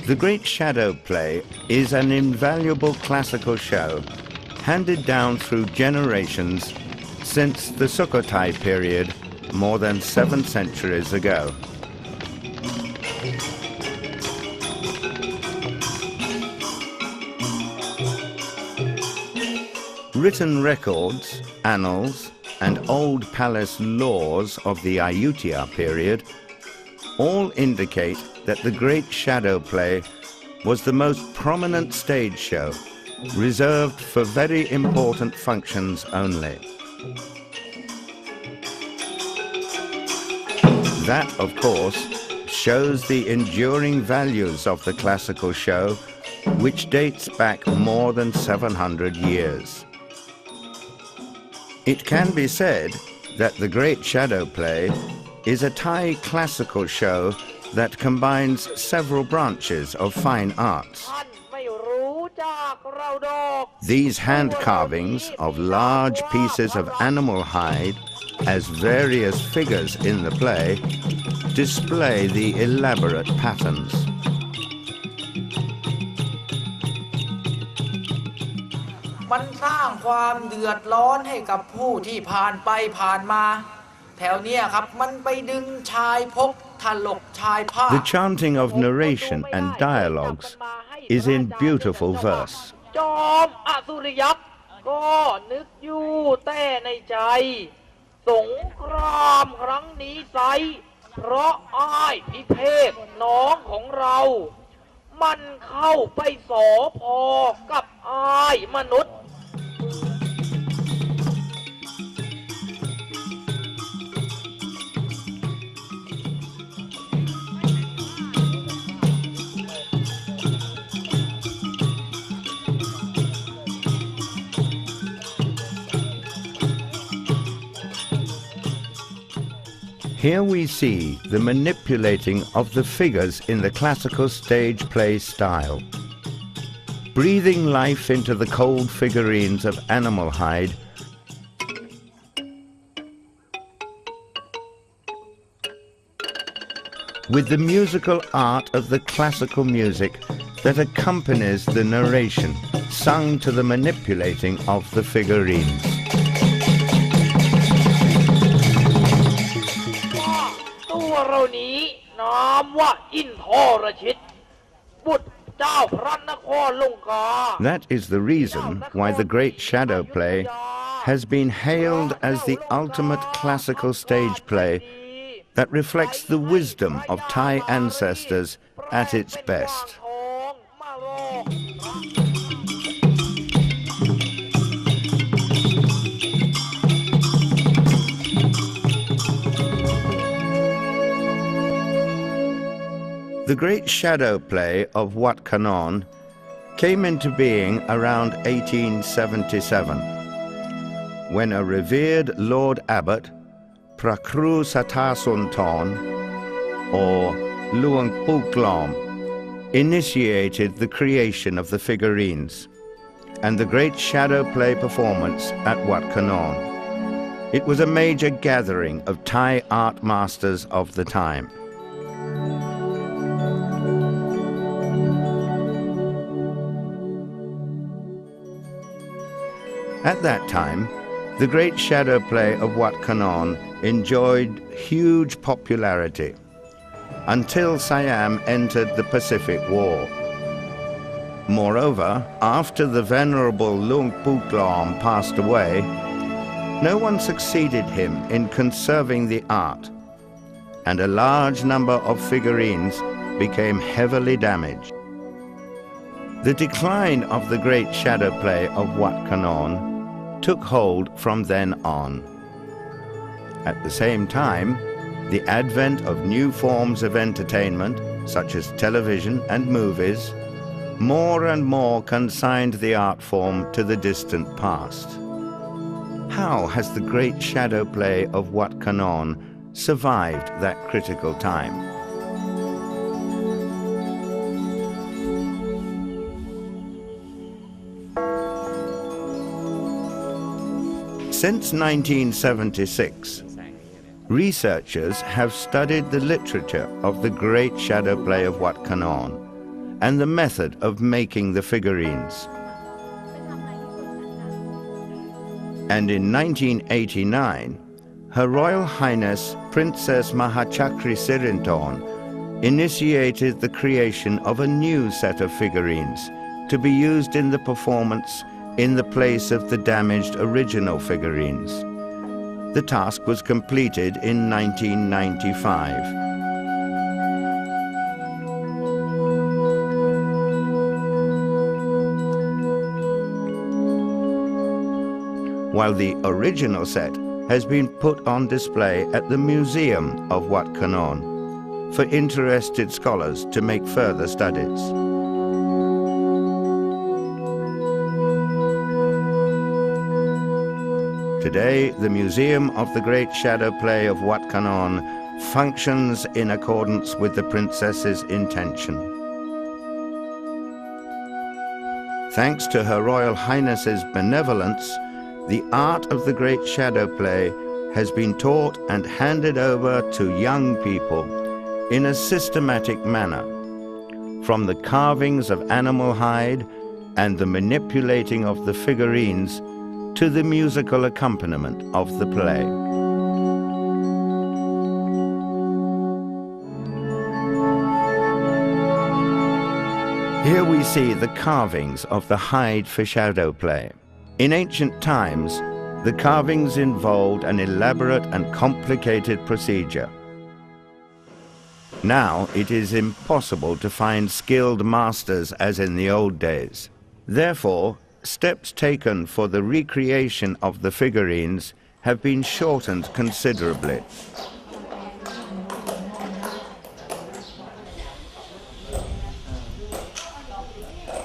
The Great Shadow Play is an invaluable classical show handed down through generations since the Sukhothai period more than 7 centuries ago. Written records, annals, and old palace laws of the Ayutthaya period all indicate that the Great Shadow Play was the most prominent stage show, reserved for very important functions only. That, of course, shows the enduring values of the classical show, which dates back more than 700 years. It can be said that the Great Shadow Play is a Thai classical show that combines several branches of fine arts. These hand carvings of large pieces of animal hide as various figures in the play display the elaborate patterns. It สร้างความเดือดร้อนให้กับผู้ที่ผ่านไปผ่านมาแถวเนี้ยครับมันไปดึงชายพกถลกชายผ้า The chanting of narration and dialogues is in beautiful verse. จอมอสุริยักษ์ก็นึกอยู่แต่ในใจสงครามครั้งนี้ไซเพราะอ้ายพิเภกน้องของเรามันเข้าไปสอพอกับอ้ายมนุษย์ Here we see the manipulating of the figures in the classical stage play style. Breathing life into the cold figurines of animal hide with the musical art of the classical music that accompanies the narration sung to the manipulating of the figurines. ตัวเรานี้นามว่าอินทรชิตบุตรเจ้าพระนครลงกา That is the reason why the Great Shadow Play has been hailed as the ultimate classical stage play that reflects the wisdom of Thai ancestors at its best. The Great Shadow Play of Wat Khanon came into being around 1877, when a revered Lord Abbot, Prakru Satasunton, or Luang Puklom, initiated the creation of the figurines and the Great Shadow Play performance at Wat Khanon. It was a major gathering of Thai art masters of the time. At that time, the Great Shadow Play of Wat Khanon enjoyed huge popularity until Siam entered the Pacific War. Moreover, after the venerable Luang Puklom passed away, no one succeeded him in conserving the art, and a large number of figurines became heavily damaged. The decline of the Great Shadow Play of Wat Khanon took hold from then on. At the same time, the advent of new forms of entertainment, such as television and movies, more and more consigned the art form to the distant past. How has the Great Shadow Play of Wat Khanon survived that critical time? Since 1976, researchers have studied the literature of the Great Shadow Play of Wat Khanon and the method of making the figurines. And in 1989, Her Royal Highness Princess Mahachakri Sirinton initiated the creation of a new set of figurines to be used in the performance in the place of the damaged original figurines. The task was completed in 1995. While the original set has been put on display at the Museum of Wat Khanon for interested scholars to make further studies. Today, the Museum of the Great Shadow Play of Wat Khanon functions in accordance with the princess's intention. Thanks to Her Royal Highness's benevolence, the art of the Great Shadow Play has been taught and handed over to young people in a systematic manner, from the carvings of animal hide and the manipulating of the figurines to the musical accompaniment of the play. Here we see the carvings of the hide for shadow play. In ancient times, the carvings involved an elaborate and complicated procedure. Now it is impossible to find skilled masters as in the old days. Therefore, steps taken for the recreation of the figurines have been shortened considerably.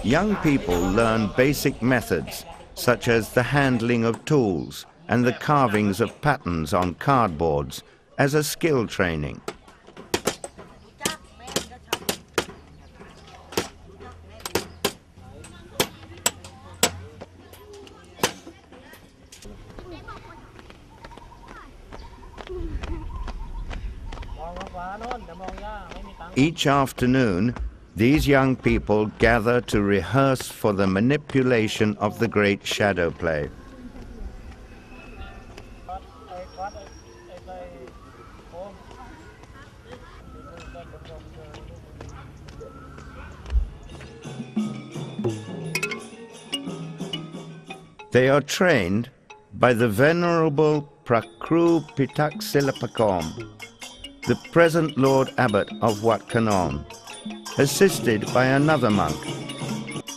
Young people learn basic methods such as the handling of tools and the carvings of patterns on cardboards as a skill training. Each afternoon, these young people gather to rehearse for the manipulation of the Great Shadow Play. They are trained by the Venerable Prakru Pitak Silapakom, the present Lord Abbot of Wat Khanon, assisted by another monk,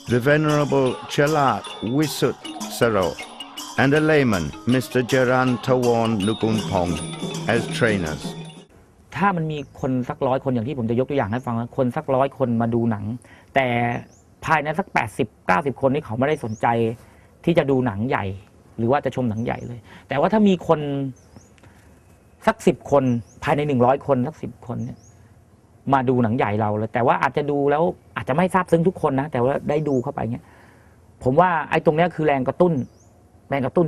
the Venerable Chalat Wisut Saro, and a layman, Mr. Jaran Tawon Nukunpong, as trainers. ถ้ามันมีคนสัก100 คนอย่างที่ผมจะยกตัวอย่างให้ฟังนะคนสัก100 คนมาดูหนังแต่ภายในสัก80-90 คนนี่เขาไม่ได้สนใจที่จะดูหนังใหญ่หรือว่าจะชมหนังใหญ่เลยแต่ว่าถ้ามีคนสัก10 คนภายใน100 คนสัก10 คนเนี่ยมาดูหนังใหญ่เราเลยแต่ว่าอาจจะดูแล้วอาจจะไม่ซาบซึ้งทุกคนนะแต่ว่าได้ดูเข้าไปเนี่ยผมว่าไอ้ตรงนี้คือแรงกระตุ้น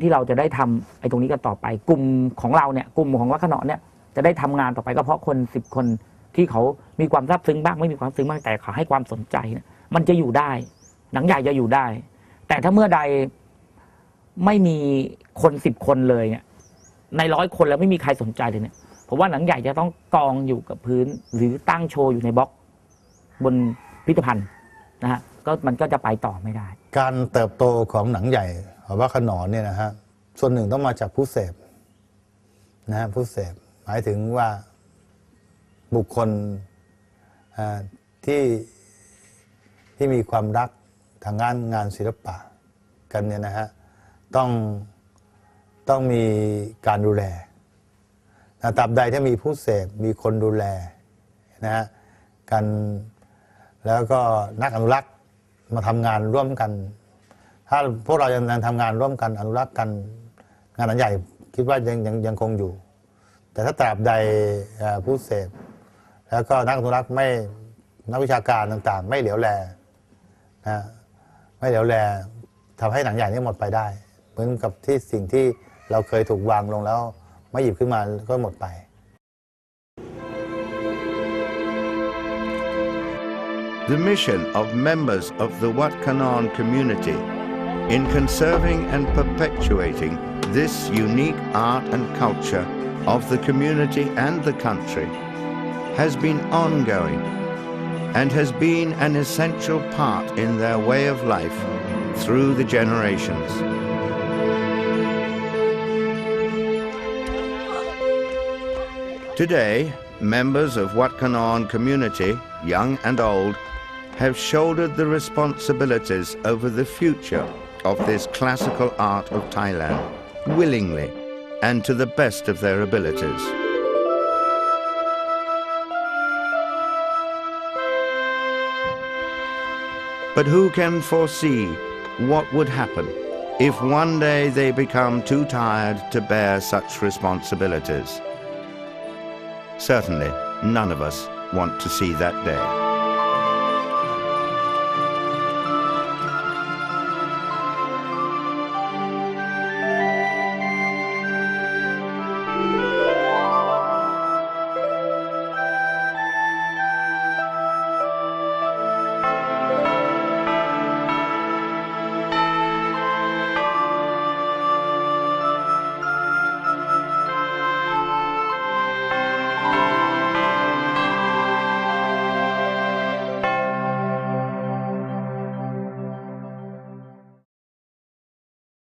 ที่เราจะได้ทำไอ้ตรงนี้กันต่อไปกลุ่มของเราเนี่ยกลุ่มของวัดขนอนเนี่ยจะได้ทำงานต่อไปก็เพราะคน10 คนที่เขามีความซาบซึ้งบ้างไม่มีความซึ้งบ้างแต่เขาให้ความสนใจเนี่ยมันจะอยู่ได้หนังใหญ่จะอยู่ได้แต่ถ้าเมื่อใดไม่มีคน10 คนเลยเนี่ยใน100 คนแล้วไม่มีใครสนใจเลยเนี่ยผมว่าหนังใหญ่จะต้องกองอยู่กับพื้นหรือตั้งโชว์อยู่ในบล็อกบนพิพิธภัณฑ์นะฮะก็มันก็จะไปต่อไม่ได้การเติบโตของหนังใหญ่วัดขนอนเนี่ยนะฮะส่วนหนึ่งต้องมาจากผู้เสพนะฮะผู้เสพหมายถึงว่าบุคคลที่มีความรักทางงานศิลปะกันเนี่ยนะฮะต้องมีการดูแลตราบใดที่มีผู้เสพมีคนดูแลนะฮะกันแล้วก็นักอนุรักษ์มาทำงานร่วมกันถ้าพวกเรายังทำงานร่วมกันอนุรักษ์กันงานใหญ่คิดว่ายังคงอยู่แต่ถ้าตราบใดผู้เสพแล้วก็นักอนุรักษ์ไม่นักวิชาการต่างๆไม่เหลียวแลนะไม่เหลียวแลทำให้หนังใหญ่นี้หมดไปได้เหมือนกับที่สิ่งที่เราเคยถูกวางลงแล้วไม่หยิบขึ้นมาก็หมดไป The mission of members of the Wat Khanon community in conserving and perpetuating this unique art and culture of the community and the country has been ongoing and has been an essential part in their way of life through the generations. Today, members of Wat Khanon community, young and old, have shouldered the responsibilities over the future of this classical art of Thailand willingly and to the best of their abilities. But who can foresee what would happen if one day they become too tired to bear such responsibilities? Certainly, none of us want to see that day.